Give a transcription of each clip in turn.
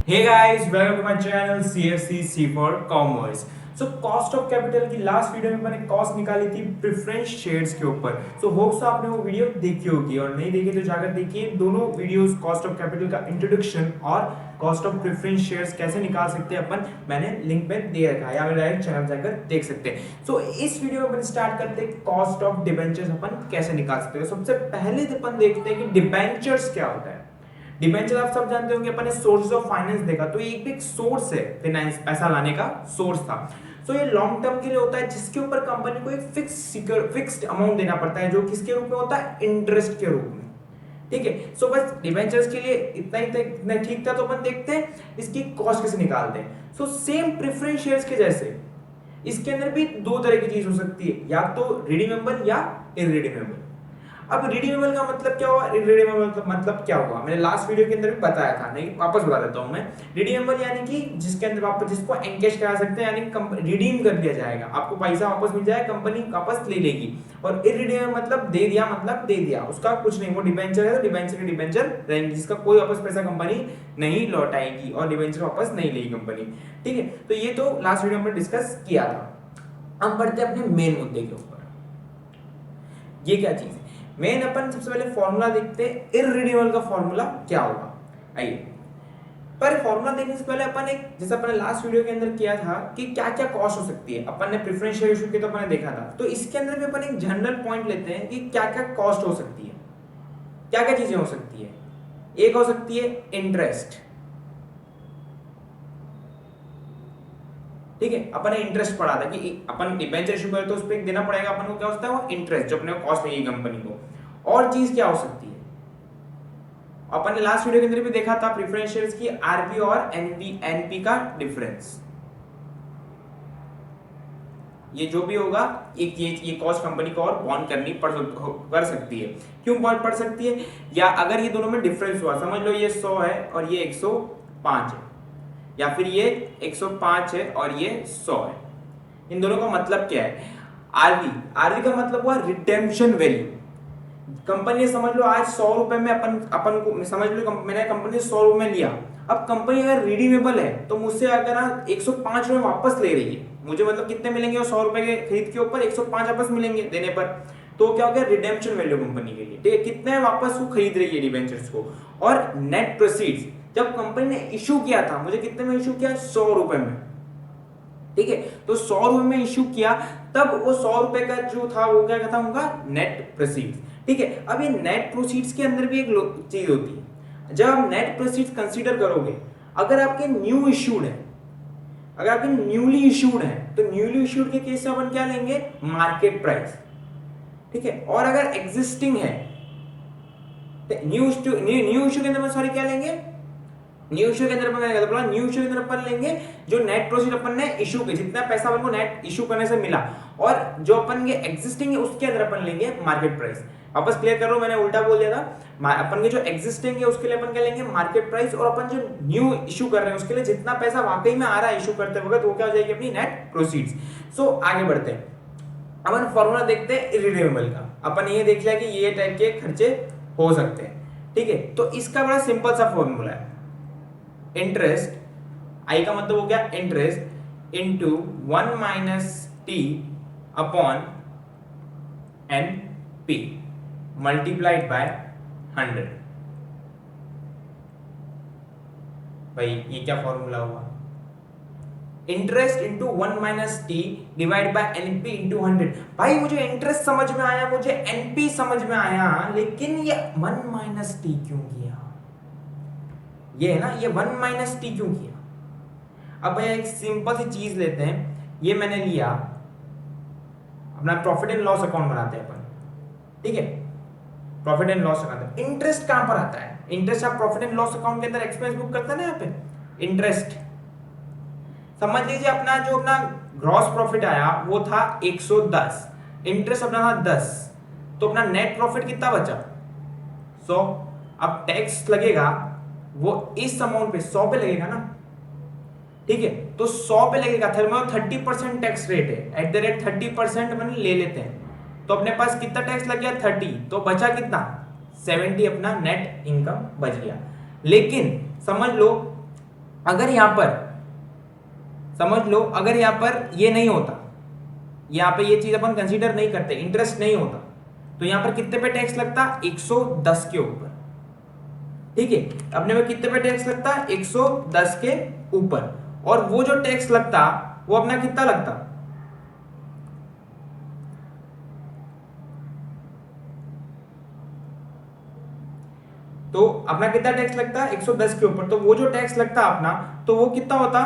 Hey guys, welcome to my channel CFC for Commerce. So cost of capital की last video में मैंने cost निकाली थी preference shares के ऊपर। सो होप्स आपने वो वीडियो देखी होगी, और नहीं देखी तो जाकर देखिए दोनों वीडियोस, कॉस्ट ऑफ कैपिटल का इंट्रोडक्शन और कॉस्ट ऑफ प्रेफरेंस शेयर्स कैसे निकाल सकते हैं अपन, मैंने लिंक में दे रखा है, या डायरेक्ट चैनल जाकर देख सकते हैं। सो इस वीडियो में अपन स्टार्ट करते हैं कॉस्ट ऑफ डिबेंचर्स अपन कैसे निकाल सकते हैं। सबसे पहले अपन देखते हैं कि डिबेंचर्स क्या होता है। डिबेंचर आप सब जानते होंगे, अपन ने सोर्सेज ऑफ फाइनेंस देखा, तो ये एक सोर्स है फाइनेंस, पैसा लाने का सोर्स था। सो ये लॉन्ग टर्म के लिए होता है, जिसके ऊपर कंपनी को एक फिक्स्ड अमाउंट देना पड़ता है, जो किसके रूप में होता है, इंटरेस्ट के रूप में। ठीक है, सो बस डिबेंचर्स के लिए इतना ठीक था। तो अपन देखते हैं इसकी कॉस्ट कैसे निकालते हैं। सो सेम प्रेफरेंस शेयर्स के जैसे इसके अंदर भी दो तरह की चीज हो सकती है, या तो रिडीमेबल या इररिडीमेबल। अब रिडीमेबल का मतलब क्या हुआ, इररिडीमेबल मतलब क्या हुआ, मैंने लास्ट वीडियो के अंदर भी बताया था, नहीं वापस बता देता हूं मैं। रिडीमेबल यानी कि जिसके अंदर वापस जिसको एनकैश करा सकते हैं, यानी रिडीम कर दिया जाएगा, आपको पैसा वापस मिल जाएगा, कंपनी वापस ले लेगी। और इररिडीमेबल मतलब दे दिया, मतलब दे दिया, उसका कुछ नहीं, वो डिबेंचर है तो डिबेंचर रहेंगे, जिसका कोई वापस पैसा कंपनी नहीं लौटाएगी और डिबेंचर वापस नहीं लेगी कंपनी। ठीक है, तो ये तो लास्ट वीडियो में डिस्कस किया था। अब बढ़ते हैं अपने मेन मुद्दे के ऊपर। ये क्या चीज है, मेन अपन सबसे पहले फॉर्मूला देखते हैं, इररिडीमेबल का फॉर्मूला क्या होगा। आइए, पर फॉर्मूला देखने से पहले अपन एक, जैसा अपन ने लास्ट वीडियो के अंदर किया था कि क्या क्या कॉस्ट हो सकती है, अपन ने प्रेफरेंस शेयर इशू किया तो अपन ने देखा था, तो इसके अंदर भी अपन एक जनरल पॉइंट लेते हैं कि क्या क्या कॉस्ट हो सकती है, क्या क्या चीजें हो सकती है। एक हो सकती है इंटरेस्ट। ठीक है, अपन ने इंटरेस्ट पढ़ा था कि अपन डिबेंचर इशू करें तो उस पर देना पड़ेगा अपन को, क्या होता है वो इंटरेस्ट, जो अपने कॉस्ट है कंपनी को। और चीज क्या हो सकती है, अपन ने लास्ट वीडियो के अंदर भी देखा था प्रेफरेंस शेयर्स की आरपी और एनपी का डिफरेंस। ये जो भी होगा, एक ये कॉस्ट कंपनी को और बॉन्ड करनी कर सकती है। क्यों बॉन्ड पड़ सकती है, या अगर ये दोनों में डिफरेंस हुआ, समझ लो ये 100 है और ये 105 है, या फिर ये 105 है और ये 100 है, इन दोनों का मतलब क्या है। आरवी का मतलब हुआ रिडेम्पशन वैल्यू। कंपनी ने समझ लो आज 100 रुपए में अपन को समझ लो, मैंने कंपनी 100 रुपए में लिया। अब कंपनी अगर रिडीमेबल है तो मुझसे अगर 105 रुपए वापस ले रही है, मुझे मतलब कितने मिलेंगे, 100 रुपए के खरीद के ऊपर 105 वापस मिलेंगे देने पर, तो क्या हो गया, रिडेम्पशन वैल्यू कंपनी के लिए। ठीक है, कितने वापस वो खरीद रही है डिबेंचर्स को। और नेट प्रोसीड्स, जब कंपनी ने इशू किया था, मुझे कितने में इशू किया, 100 रुपए में। ठीक है, तो 100 रुपए में इशू किया, तब वो 100 रुपए का जो था वो क्या कहता हूँ, नेट प्रोसीड्स। ठीक है, अब ये नेट प्रोसीड्स के अंदर भी एक चीज होती है, जब आप नेट प्रोसीड्स कंसीडर करोगे, अगर आपके न्यू इशूड है, अगर आपके न्यूली इशूड है, तो न्यूली इशूड के केस में अपन क्या लेंगे, मार्केट प्राइस। ठीक है, और अगर एग्जिस्टिंग है, न्यू इशू के अंदर सॉरी क्या लेंगे, न्यू इशू के अंदर अपन न्यू इशू के अंदर अपन लेंगे जो नेट प्रोसीड अपन ने इशू के, जितना पैसा अपन को नेट इशू करने से मिला, और जो अपन के एग्जिस्टिंग है उसके अंदर अपन लेंगे मार्केट प्राइस। वापस क्लियर कर लो, मैंने उल्टा बोल दिया था। अपन के जो एग्जिस्टिंग है उसके लिए अपन क्या लेंगे, मार्केट प्राइस, और अपन जो न्यू इशू कर रहे हैं उसके लिए जितना पैसा वाकई में आ रहा है इशू करते वक्त, वो क्या हो जाएगी, अपनी नेट प्रोसीड्स। सो आगे बढ़ते हैं, अपन फॉर्मूला देखते हैं इररिडीमेबल का। अपन ये देख लिया कि ये टाइप के खर्चे हो सकते हैं। ठीक है, तो इसका बड़ा सिंपल सा फॉर्मूला है, इंटरेस्ट, आई का मतलब हो गया interest, into 1 minus T upon N P multiplied by 100। भाई ये क्या फॉर्मूला हुआ, interest into 1 minus T divide by NP into 100। भाई मुझे इंटरेस्ट समझ में आया, मुझे एनपी समझ में आया, लेकिन ये 1 माइनस टी क्यों किया, ये है ना, ये 1 माइनस टी क्यों किया। अब भैया एक सिंपल सी चीज लेते हैं, ये मैंने लिया, अपना प्रॉफिट एंड लॉस अकाउंट बनाते हैं अपन। ठीक है, profit and loss account, interest कहां पर आता है, इंटरेस्ट आप प्रॉफिट एंड लॉस अकाउंट के अंदर एक्सपेंस बुक करते हैं ना, यहाँ पे इंटरेस्ट। समझ लीजिए अपना जो अपना ग्रॉस प्रॉफिट आया वो था 110, इंटरेस्ट अपना था 10, तो अपना नेट प्रॉफिट कितना बचा, 100। अब टैक्स लगेगा वो इस अमाउंट पे 100 पे लगेगा ना। ठीक है, तो 100 पे लगेगा, 30% टैक्स रेट है, एट द रेट 30% अपन ले लेते हैं, तो अपने पास कितना टैक्स लग गया, 30, तो बचा कितना, 70 अपना नेट इनकम बच गया। लेकिन समझ लो अगर यहां पर समझ लो, अगर यहां पर ये नहीं होता, यहां पे ये चीज अपन कंसीडर नहीं करते, इंटरेस्ट नहीं होता, तो यहां पर कितने पे टैक्स लगता? 110 के ऊपर। ठीक है, अपने में कितने पे टैक्स लगता? 110 के ऊपर। और वो जो टैक्स लगता वो अपना कितना लगता? तो अपना कितना टैक्स लगता है? 110 के ऊपर। तो वो जो टैक्स लगता अपना, तो वो कितना होता?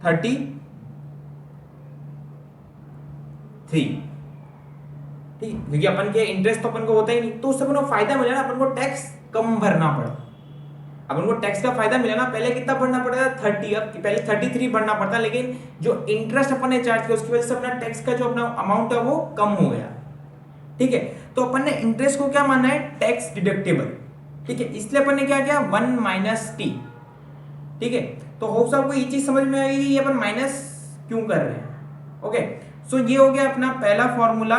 33। ठीक, क्योंकि अपन के इंटरेस्ट तो अपन को होता ही नहीं, तो उससे अपन को फायदा मिला ना, अपन को टैक्स कम भरना पड़ा। अपन को टैक्स का फायदा मिला ना, पहले कितना भरना पड़ता था? 30, अब पहले 33 भरना पड़ता, लेकिन जो इंटरेस्ट अपन ने चार्ज किया उसकी वजह से अपना टैक्स का जो अपना अमाउंट है वो कम हो गया। ठीक है, तो अपन ने इंटरेस्ट को क्या माना है? Tax deductible. ठीक है, इसलिए अपन ने क्या किया? 1 माइनस टी। ठीक है, तो होप आपको ये चीज समझ में आई ये अपन माइनस क्यों कर रहे हैं। ओके, सो ये हो गया अपना पहला formula,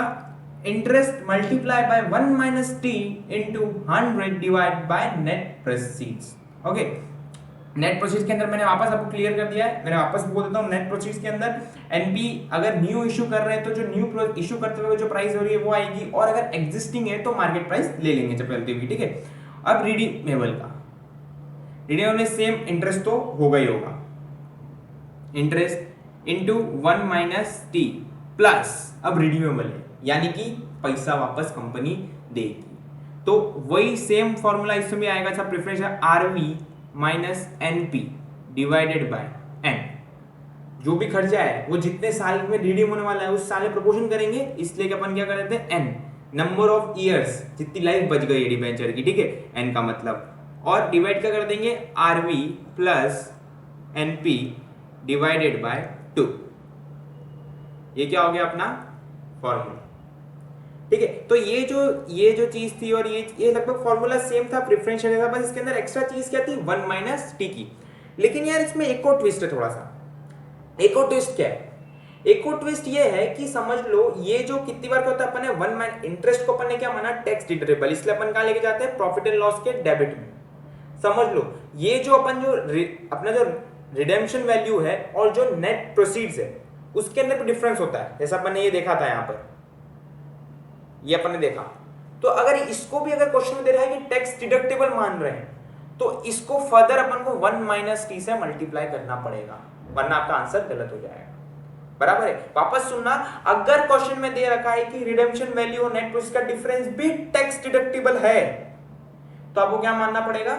interest multiply by 1 minus T into 100 divide by net proceeds. Okay, net proceeds के अंदर मैंने वापस आपको क्लियर कर दिया है, मैंने वापस बोल देता हूँ। नेट प्रोसीड्स के अंदर एनपी अगर न्यू इशू कर रहे हैं तो जो न्यू इशू करते हुए जो प्राइस हो रही है वो आएगी, और अगर एग्जिस्टिंग है तो मार्केट प्राइस ले लेंगे चलते हुए। ठीक है, अब रिडीमेबल का, रिडीमेबल में सेम इंटरेस्ट तो होगा ही होगा, interest into 1 minus T plus, अब रिडीमेबल है यानी कि पैसा वापस कंपनी देगी, तो वही सेम फॉर्मूला इसमें भी आएगा। सब प्रेफरेंस है RV minus NP divided by N. जो भी खर्चा है वो जितने साल में रिडीम होने वाला है उस साल में प्रोपोर्शन करेंगे, इसलिए कि अपन क्या कर देते हैं? एन, नंबर ऑफ ईयर्स, जितनी लाइफ बच गई है डिबेंचर की। ठीक है, एन का मतलब, और डिवाइड क्या कर देंगे? RV plus NP divided by 2। ये क्या हो गया अपना फॉर्मूला। ठीक है, तो ये जो चीज थी और ये लगभग फॉर्मूला सेम था, प्रेफरेंशियल था, बस इसके अंदर एक्स्ट्रा चीज क्या थी? 1 माइनस टी की। लेकिन यार इसमें एक और ट्विस्ट है थोड़ा सा। एक और ट्विस्ट क्या है? एक और ट्विस्ट ये है कि समझ लो ये जो कितनी बार होता है, अपन ने 1 माइनस इंटरेस्ट को अपन ने क्या माना? टैक्स डिडक्टेबल, इसलिए अपन कहां लेके जाते हैं? प्रॉफिट एंड लॉस के डेबिट में। समझ लो ये जो अपन जो अपना जो रिडेम्पशन वैल्यू है और जो नेट प्रोसीड्स है उसके अंदर भी डिफरेंस होता है, जैसा अपन ने ये देखा था, यहां पर ये अपन ने देखा। तो अगर इसको भी अगर क्वेश्चन में दे रहा है कि टैक्स डिडक्टेबल मान रहे हैं, तो इसको फर्दर अपन को 1 माइनस टी से मल्टीप्लाई करना पड़ेगा, वरना आपका आंसर गलत हो जाएगा। बराबर है? वापस सुनना, अगर क्वेश्चन में दे रखा है कि रिडेम्पशन वैल्यू और नेट प्रोसीड का डिफरेंस भी टैक्स डिडक्टेबल है, तो आपको क्या मानना पड़ेगा?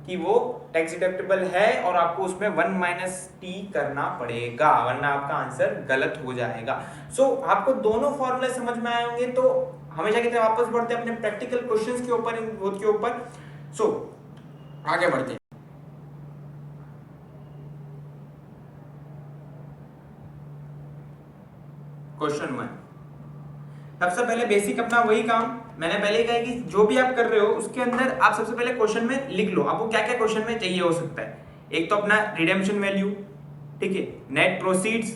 कि वो टैक्स डिडक्टेबल है और आपको उसमें 1 माइनस टी करना पड़ेगा, वरना आपका आंसर गलत हो जाएगा। सो आपको दोनों फॉर्मूले समझ में आए होंगे, तो हमेशा की तरह वापस बढ़ते हैं अपने प्रैक्टिकल क्वेश्चंस के ऊपर, इन बोथ के ऊपर। सो आगे बढ़ते हैं। क्वेश्चन 1, सबसे पहले बेसिक अपना वही काम मैंने पहले ही कहा कि जो भी आप कर रहे हो उसके अंदर आप सबसे पहले क्वेश्चन में लिख लो आपको क्या क्या क्वेश्चन में चाहिए हो सकता है। एक तो अपना रिडेम्पशन वैल्यू, ठीक है, नेट प्रोसीड्स,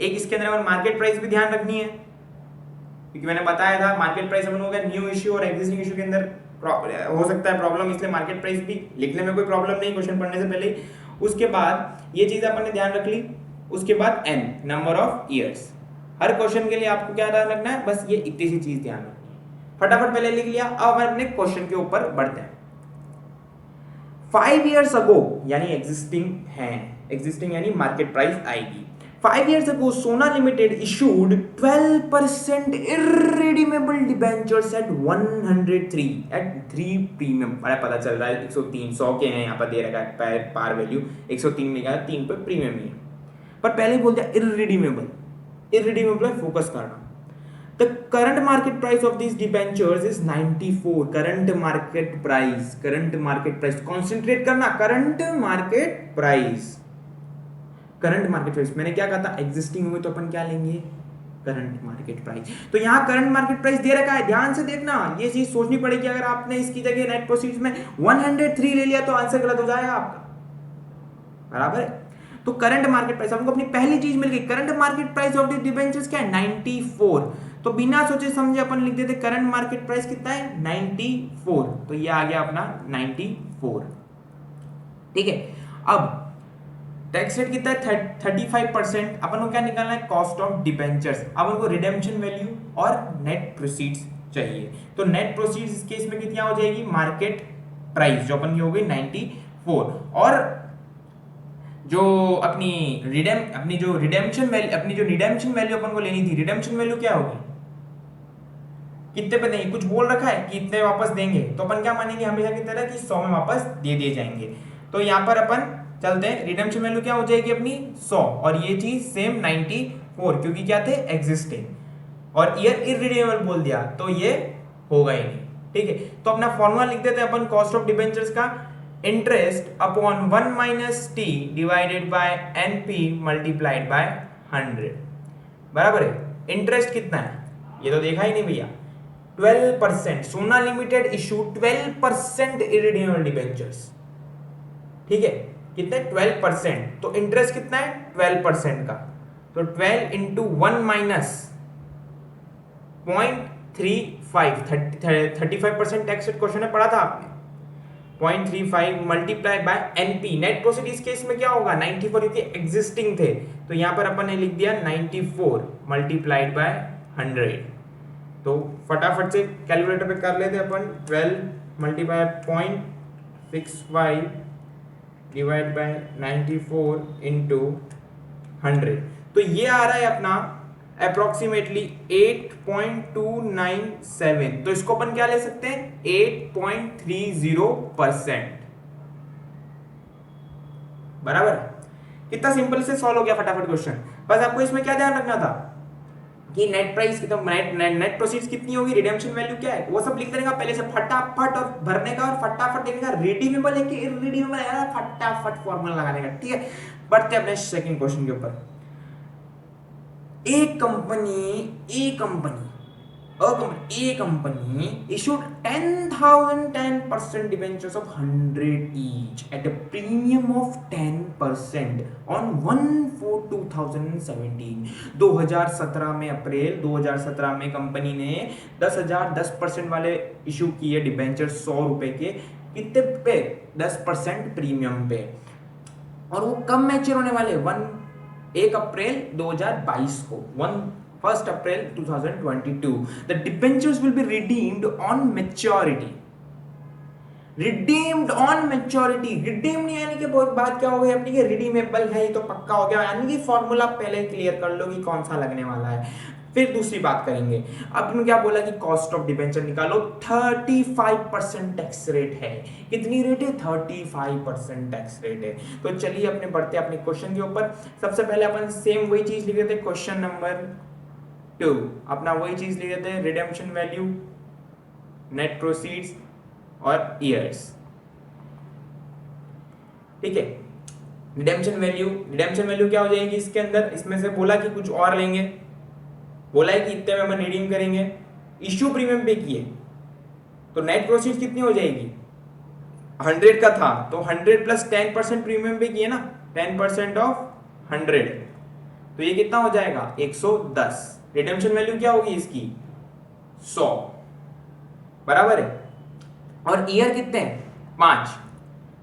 एक इसके अंदर मार्केट प्राइस भी ध्यान रखनी है, क्योंकि मैंने बताया था मार्केट प्राइस अपन होगा न्यू इश्यू और एग्जिस्टिंग इश्यू के अंदर हो सकता है प्रॉब्लम, इसलिए मार्केट प्राइस भी लिखने में कोई प्रॉब्लम नहीं क्वेश्चन पढ़ने से पहले। उसके बाद ये चीज अपन ने ध्यान रख ली। उसके बाद एन, नंबर ऑफ ईयर्स, हर क्वेश्चन के लिए आपको क्या ध्यान रखना है? बस ये इतनी सी चीज ध्यान रखनी है। फटाफट पहले लिख लिया। अब हम अपने क्वेश्चन के ऊपर बढ़ते हैं। 5 years ago यानी एग्जिस्टिंग यानी मार्केट प्राइस आएगी। 5 years ago Sona Limited issued 12% irredeemable debentures at 103 at 3 premium. अरे पता चल रहा है 103 100 के हैं, यहाँ पर दे रखा है पार वैल्यू 103 में क्या 3 पे प्रीमियम ही है, पर पहले ही बोल दिया irredeemable पे फोकस करना। The current market price of these debentures is 94. current market price concentrate करना, current market price मैंने क्या कहा था? एग्जिस्टिंग हुए तो अपन क्या लेंगे? Current market price. तो यहाँ करंट मार्केट प्राइस दे रखा है, ध्यान से देखना, ये चीज सोचनी पड़ेगी। अगर आपने इसकी जगह नेट प्रोसीड्स में 103 ले लिया तो आंसर गलत हो जाएगा आपका, बराबर है? तो करंट मार्केट प्राइस हमको अपनी पहली चीज मिल गई। Current market price of the debentures क्या है? 94। तो बिना सोचे समझे अपन लिख देते करंट मार्केट प्राइस कितना है 94, तो ये आ गया अपना 94। ठीक है, अब टैक्स रेट कितना है 35%। अपन को क्या निकालना है कॉस्ट ऑफ डिबेंचर्स। अपन को रिडेम्पशन वैल्यू और नेट प्रोसीड्स चाहिए। तो नेट प्रोसीड्स इस केस में कितना हो जाएगी मार्केट प्राइस जो अपन की हो गई 94, और जो अपनी रिडेम्पशन वैल्यू अपन को लेनी थी, रिडेम्पशन वैल्यू क्या होगी, कितने पे देंगे, कुछ बोल रखा है कि इतने वापस देंगे, तो अपन क्या मानेंगे हमेशा की तरह कि 100 में वापस दे दिए जाएंगे। तो यहाँ पर अपन चलते हैं, रिडेम्पशन वैल्यू क्या हो जाएगी अपनी 100, और ये चीज सेम 94 क्योंकि क्या थे एग्जिस्टिंग, और ईयर इररिडीमेबल बोल दिया तो ये होगा ही नहीं। ठीक है, तो अपना फॉर्मूला लिख देते हैं अपन कॉस्ट ऑफ डिबेंचर्स का, interest upon 1 minus T divided by NP multiplied by 100, बराबर है। इंटरेस्ट कितना है ये तो देखा ही नहीं भैया, 12%। सोना लिमिटेड इशू 12% इररिडीमेबल डिबेंचर्स, ठीक है, कितने 12%, तो इंटरेस्ट कितना है 12% का, तो 12 into 1 minus 0.35, 35% tax rate question में पढ़ा था आपने, 0.35 multiply by NP, net proceed इस केस में क्या होगा 94 क्योंकि एग्जिस्टिंग थे, तो यहां पर अपन ने लिख दिया 94 मल्टीप्लाइड बाय 100। तो फटाफट से कैलकुलेटर पे कर लेते अपन, 12 मल्टीप्लाई 0.65 डिवाइड बाय 94 इंटू 100, तो ये आ रहा है अपना अप्रोक्सीमेटली 8.297, तो इसको अपन क्या ले सकते हैं 8.30%, बराबर। कितना सिंपल से सॉल्व हो गया फटाफट क्वेश्चन। बस आपको इसमें क्या ध्यान रखना था कि नेट प्राइस की, तो नेट प्रोसीड्स कितनी होगी, रिडेम्पशन वैल्यू क्या है, वो सब लिख देने का पहले से फटाफट, और भरने का और फटाफट देखने का, रिडीमेबल है कि इररिडीमेबल है फटाफट फॉर्मूला लगाने का। ठीक है, बढ़ते अपने सेकंड क्वेश्चन के ऊपर। A company issued 10% debentures of 100 each at a premium of 10% on 1/4/2017। 2017 में अप्रैल 2017 में कंपनी ने 10% वाले इशू किए डिबेंचर 100 रुपए के, कितने पे 10% प्रीमियम पे, और वो कब मैच्योर होने वाले 1 अप्रैल 2022 को, 1 अप्रैल 2022। The debentures will be redeemed on maturity। Redeemed on maturity, redeem नहीं यानी कि बहुत बात क्या हो गई अपनी, रिडीमेबल है ये तो पक्का हो गया, यानी कि फॉर्मूला पहले क्लियर कर लो कि कौन सा लगने वाला है, फिर दूसरी बात करेंगे। अब तुमने क्या बोला कि कॉस्ट ऑफ डिबेंचर निकालो, 35% टैक्स रेट है, कितनी रेट है 35% टैक्स रेट है। तो चलिए अपने बढ़ते अपने क्वेश्चन के ऊपर। सबसे पहले अपन सेम वही चीज लिख देते हैं, क्वेश्चन नंबर 2 अपना वही चीज लिख देते हैं, रिडेम्पशन वैल्यू, नेट प्रोसीड्स और ईयर्स। ठीक है, रिडेम्पशन वैल्यू क्या हो जाएगी इसके अंदर, इसमें से बोला कि कुछ और लेंगे, बोला है कि इतने में अपन रिडीम करेंगे, इश्यू प्रीमियम पे किए, तो नेट प्रोसीड्स कितनी हो जाएगी 100 का था, तो 100 प्लस 10% प्रीमियम पे किए ना, 10% ऑफ 100, तो ये कितना हो जाएगा 110। रिडेम्पशन वैल्यू क्या होगी इसकी 100, बराबर है। और ईयर कितने हैं 5,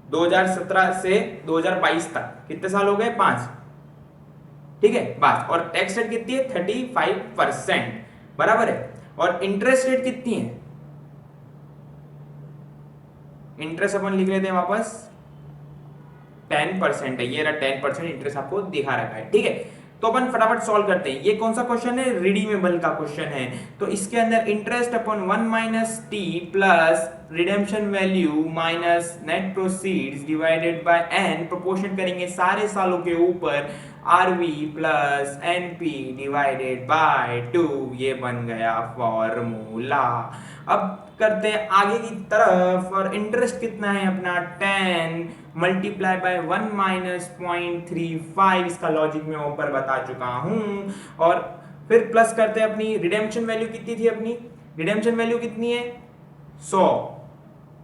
2017 से 2022 तक कितने साल हो गए 5, ठीक है बस। और टैक्स रेट कितनी है 35%, बराबर है। और इंटरेस्ट रेट कितनी है, इंटरेस्ट अपन लिख लेते हैं वापस 10% है, ये रहा 10% इंटरेस्ट आपको दिखा रखा है, ठीक है। तो अपन फटाफट सॉल्व करते हैं। ये कौन सा क्वेश्चन है, रिडीमेबल का क्वेश्चन है, तो इसके अंदर interest upon 1 minus T plus redemption value minus net proceeds divided by N, proportion करेंगे सारे सालों के ऊपर, RV plus NP divided by 2, ये बन गया फॉर्मूला। अब करते हैं आगे की तरफ, और इंटरेस्ट कितना है अपना 10 मल्टीप्लाई बाय 1 माइनस 0.35, इसका लॉजिक मैं ऊपर बता चुका हूं। और फिर प्लस करते हैं अपनी रिडेम्पशन वैल्यू कितनी थी, अपनी रिडेम्पशन वैल्यू कितनी है 100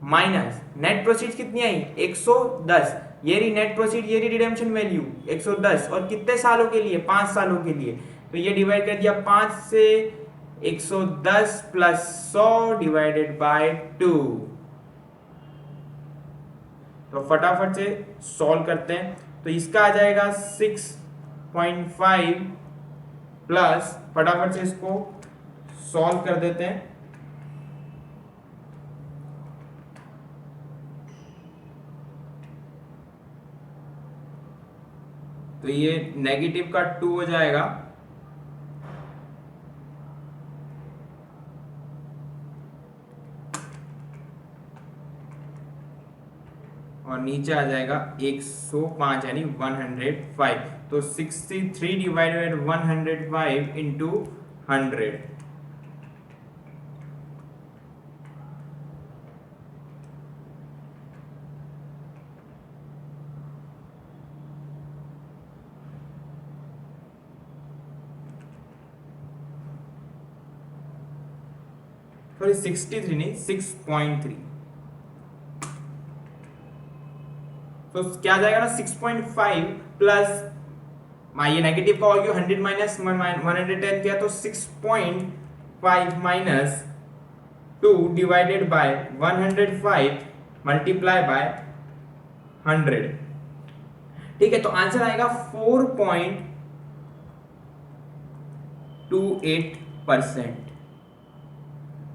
माइनस नेट प्रोसीड्स कितनी आई 110, ये रही नेट प्रोसीड, ये रही रिडेम्पशन वैल्यू 110, और कितने सालों के लिए 5 सालों के लिए, तो ये डिवाइड कर दिया 5 से 110 प्लस 100 डिवाइडेड बाय 2। तो फटाफट से सॉल्व करते हैं। तो इसका आ जाएगा 6.5 प्लस, फटाफट से इसको सॉल्व कर देते हैं। तो ये नेगेटिव का 2 हो जाएगा, और नीचे आ जाएगा 105 यानी 105। तो 63 डिवाइडेड 105 इंटू 100। सॉरी 63 नहीं, 6.3। तो क्या आ जाएगा ना 6.5 प्लस, ये नेगेटिव का हो गया 100 माइनस 110 किया, तो 6.5 minus 2 divided by 105 multiply by 100। ठीक है, तो आंसर आएगा 4.28%।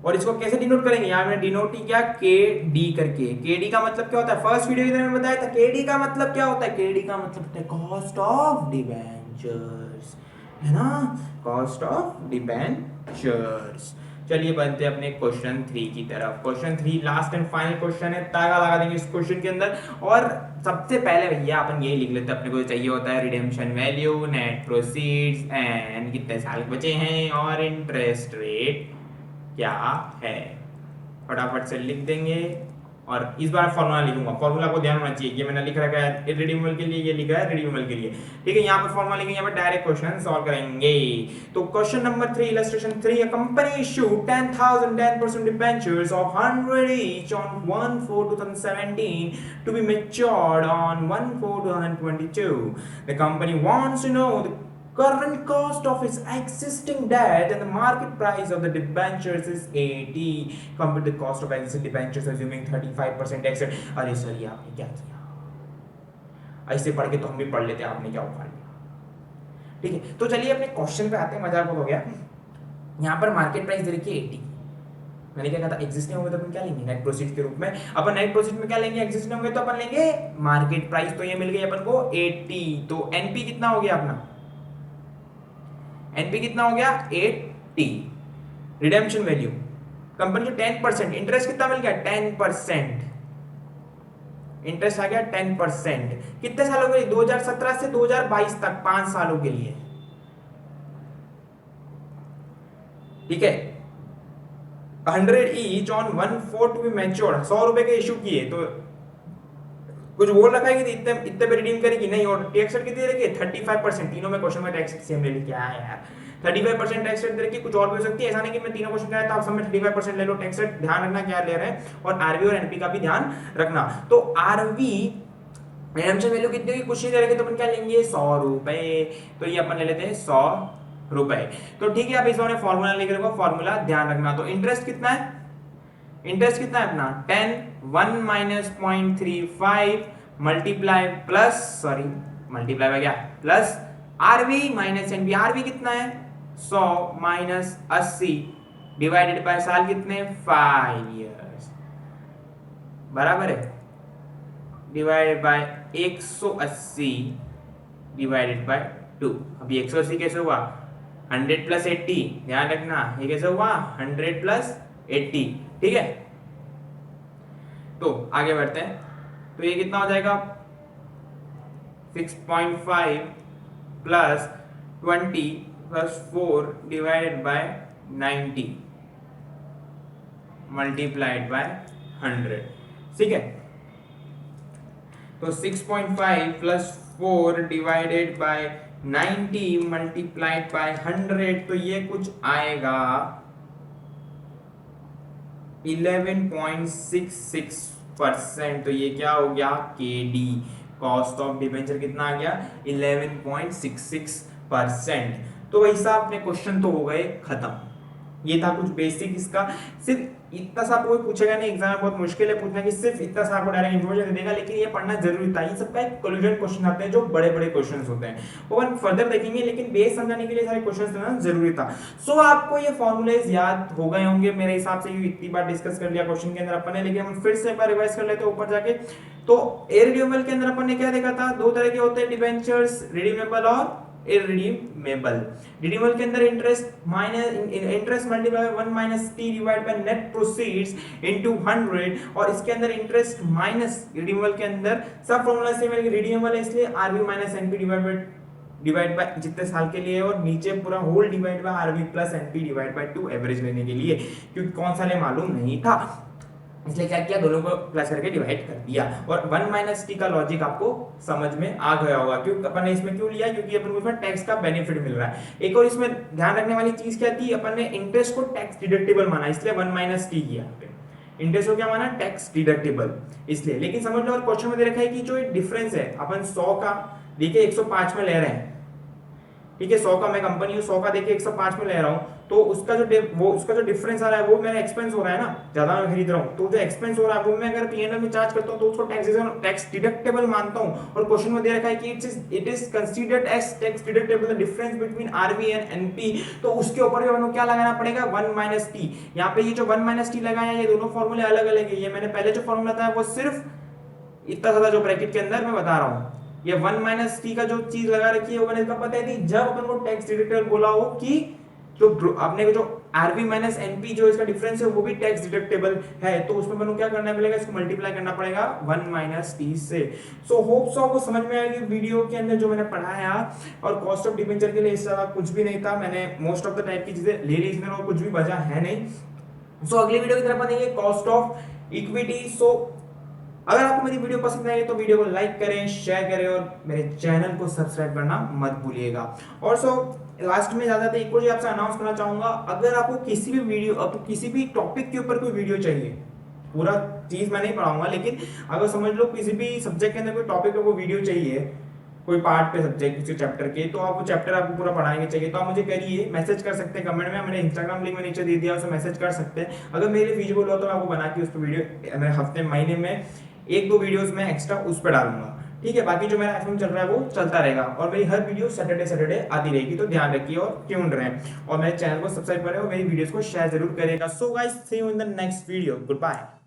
और इसको कैसे डिनोट करेंगे, यहां मैंने डिनोट किया के डी करके। के डी का मतलब क्या होता है, फर्स्ट वीडियो में मैंने बताया था के डी का मतलब क्या होता है। के डी का मतलब होता है कॉस्ट ऑफ डिबेंचर्स, है ना, कॉस्ट ऑफ डिबेंचर्स। चलिए बनते हैं अपने क्वेश्चन 3 की तरफ। Question 3 last and final question है, तागा लगा देंगे इस क्वेश्चन के अंदर। और सबसे पहले भैया अपन यही लिख लेते हैं, अपने को चाहिए होता है redemption value, net proceeds and कितने साल बचे हैं, और इंटरेस्ट रेट क्या है। फटाफट से लिख देंगे, और इस बार फॉर्मूला लिखूंगा। फॉर्मूला को ध्यान होना चाहिए, ये मैंने लिख रखा है इररिड्यूसिबल के लिए, ये लिखा है रिड्यूसिबल के लिए। ठीक है, यहाँ पर फॉर्मूला लिखेंगे, यहाँ पर डायरेक्ट क्वेश्चन सॉल्व करेंगे। तो question number 3, illustration 3, a company issued 10,000 10% debentures of 100 each on 1/4/2017 to be matured on 1/4/2022. The company wants to know the current cost of its existing debt and the market price of the debentures is 80. Compute the cost of existing debentures assuming 35% exit. अरे sir ये आपने क्या किया, ऐसे पढ़ के तो हम भी पढ़ लेते, आपने क्या उखाड़ लिया। ठीक है, तो चलिए अपने क्वेश्चन पे आते हैं, मजाक हो गया। यहाँ पर मार्केट प्राइस दे रखी है 80। मैंने क्या कहा था, एग्जिस्टिंग होंगे तो अपन क्या लेंगे, नेट प्रोसीड के रूप में। अपन नेट प्रोसीड में क्या लेंगे, एग्जिस्टिंग होंगे तो अपन लेंगे मार्केट प्राइस। तो ये मिल गई अपन को 80। तो एनपी कितना हो गया अपना, एनपी कितना हो गया 80। रिडेम्पशन वैल्यू कंपनी को 10%, इंटरेस्ट कितना मिल गया 10%, इंटरेस्ट आ गया 10%। कितने सालों के लिए, 2017 से 2022 तक, 5 सालों के लिए। ठीक है, 100 each on 1/4 to be matured, 100 रुपए के इशू किए, तो कुछ बोल रखा है कि इतने इतने पे रिडीम करेगी नहीं, और टैक्स रेट कितनी रखी है 35%। तीनों में क्वेश्चन में टैक्स रेट सेम ले ली, क्या है यार, 35% टैक्स रेट रखी, कुछ और भी हो सकती है। ऐसा नहीं कि मैं तीनों क्वेश्चन कराया तो आप सब में 35% ले लो टैक्स रेट। ध्यान रखना क्या ले रहे हैं, और आरबी और एनपी का भी ध्यान रखना। तो आरबी रिडेम्पशन वैल्यू कितनी होगी, कुछ नहीं दे रखे, तो अपन क्या लेंगे 100 रुपए। तो ये अपन ले लेते हैं 100 रुपए। तो ठीक है, आप इस बार फॉर्मूला लिख रहे हो, फॉर्मूला ध्यान रखना। तो इंटरेस्ट कितना है, इंटरेस्ट कितना है अपना 10, 1 minus 0.35 multiply plus, sorry multiply by क्या, plus RB minus NB. RB कितना है 100 माइनस 80 डिवाइडेड बाय साल कितने 5 इयर्स, बराबर है, डिवाइडेड बाय 180 डिवाइडेड बाय 2। अभी 180 कैसे हुआ 100 प्लस 80, ध्यान रखना ये कैसे हुआ 100 प्लस 80। ठीक है, तो आगे बढ़ते हैं। तो ये कितना हो जाएगा 6.5 plus 20 plus 4 divided by 90 multiplied by 100। ठीक है, तो 6.5 plus 4 divided by 90 multiplied by 100, तो ये कुछ आएगा 11.66%। तो ये क्या हो गया केडी, कॉस्ट ऑफ डिबेंचर कितना आ गया 11.66%। तो भाई साहब अपने क्वेश्चन तो हो गए खत्म। ये था कुछ बेसिक इसका। सिर्फ इतना सा कोई पूछेगा नहीं एग्जाम में, बहुत मुश्किल है पूछना कि सिर्फ इतना सा आपको डायरेक्ट इन्फॉर्मेशन दे देगा, लेकिन ये पढ़ना जरूरी था। ये सबका एक कोलिजन क्वेश्चन आते हैं जो बड़े बड़े क्वेश्चन होते हैं, वो अपन फर्दर देखेंगे, लेकिन बेस समझाने के लिए सारे क्वेश्चन देना जरूरी था। सो आपको ये फॉर्मूलेज याद हो गए होंगे मेरे हिसाब से, इतनी बार डिस्कस कर लिया क्वेश्चन के अंदर अपन ने, लेकिन हम फिर से एक बार रिवाइज कर लेते हैं ऊपर जाके। तो इररिडीमेबल के अंदर अपन ने क्या देखा था, दो तरह के होते हैं डिबेंचर्स, रिडीमेबल और इररिडीमेबल। रिडीमेबल के अंदर interest multiply by 1 minus T divide by net proceeds into 100, और इसके अंदर इंटरेस्ट माइनस रिडीमेबल के अंदर सब फॉर्मूला सेम है, रिडीमेबल है इसलिए RB minus NP divide by जितने साल के लिए, और नीचे पूरा whole divide by RB plus NP divide by 2 average लेने के लिए, क्योंकि कौन सा ले मालूम नहीं था, इसलिए क्या किया, दोनों को प्लस करके डिवाइड कर दिया। और 1 माइनस टी का लॉजिक आपको समझ में आ गया होगा, क्यों अपन ने इसमें क्यों लिया, क्योंकि अपन को इसमें टैक्स का बेनिफिट मिल रहा है। एक और इसमें ध्यान रखने वाली चीज क्या थी, अपन ने इंटरेस्ट को टैक्स डिडक्टेबल माना, इसलिए 1 माइनस टी किया। इंटरेस्ट को क्या माना, टैक्स डिडक्टेबल इसलिए। लेकिन समझ लो और क्वेश्चन में दे रखा है कि जो डिफरेंस है, अपन 100 का देखिए 105 में ले रहे हैं, ठीक है, 100 का मैं कंपनी हूँ, 100 का देखिए 105 में ले रहा हूँ, तो उसका जो डिफरेंस आ रहा है वो मेरा एक्सपेंस हो रहा है ना, ज्यादा मैं खरीद रहा हूँ, तो जो एक्सपेंस हो रहा है वो मैं अगर पीएनएल में चार्ज करता हूँ तो उसको टैक्स डिडक्टेबल मानता हूँ। और क्वेश्चन में दे रखा है कि it is considered as tax deductible the difference between RB and NP, तो उसके ऊपर भी हमको क्या लगाना पड़ेगा, 1 माइनस टी। यहाँ पे ये जो 1 माइनस टी लगाया, ये दोनों फॉर्मूले अलग अलग है। ये मैंने पहले जो फॉर्मूला था वो सिर्फ इतना सा जो ब्रैकेट के अंदर मैं बता रहा हूँ, ये 1 माइनस टी का जो चीज लगा रखी है वो मैंने इसका पता है थी, जब अपन को टैक्स डिडक्टेबल बोला हो कि जो अपने को जो आरबी माइनस एनपी जो इसका डिफरेंस है वो भी टैक्स डिडक्टेबल है, तो उसमें अपन को क्या करना पड़ेगा, इसको मल्टीप्लाई करना पड़ेगा 1 माइनस टी से। सो होप सो आपको समझ में आएगी वीडियो के अंदर जो मैंने पढ़ाया। और कॉस्ट ऑफ डिबेंचर के लिए इससे ज्यादा कुछ भी नहीं था, मैंने मोस्ट ऑफ द टाइप की चीजें ले ली इसमें, और कुछ भी बचा है नहीं। सो अगली वीडियो की तरफ बढ़ेंगे कॉस्ट ऑफ इक्विटी। सो अगर आपको मेरी वीडियो पसंद आई तो वीडियो को लाइक करें, शेयर करें, और मेरे चैनल को सब्सक्राइब करना मत भूलिएगा। और सो लास्ट में ज्यादा एक और आपसे अनाउंस करना चाहूंगा, अगर आपको किसी भी वीडियो, आपको किसी भी टॉपिक के ऊपर कोई वीडियो चाहिए, पूरा चीज मैं नहीं पढ़ाऊंगा, लेकिन अगर समझ लो किसी भी सब्जेक्ट के अंदर कोई टॉपिक पे कोई वीडियो चाहिए, कोई पार्ट पे सब्जेक्ट किसी चैप्टर के, तो आप वो चैप्टर आपको पूरा पढ़ाएंगे चाहिए, तो आप मुझे करिए, मैसेज कर सकते हैं कमेंट में, मैंने इंस्टाग्राम लिंक में नीचे दे दिया, उसमें मैसेज कर सकते हैं। अगर मेरे लिए फिजिबल हो तो मैं आपको बना के उस पर वीडियो मैं हफ्ते महीने में 1-2 वीडियोस में एक्स्ट्रा उस पर डालूंगा, ठीक है। बाकी जो मेरा एफएम चल रहा है वो चलता रहेगा, और मेरी हर वीडियो सैटरडे आती रहेगी, तो ध्यान रखिए और ट्यून रहें, और मेरे चैनल को सब्सक्राइब करें और मेरी वीडियोस को शेयर जरूर करेगा। So guys, see you in the next video, good bye.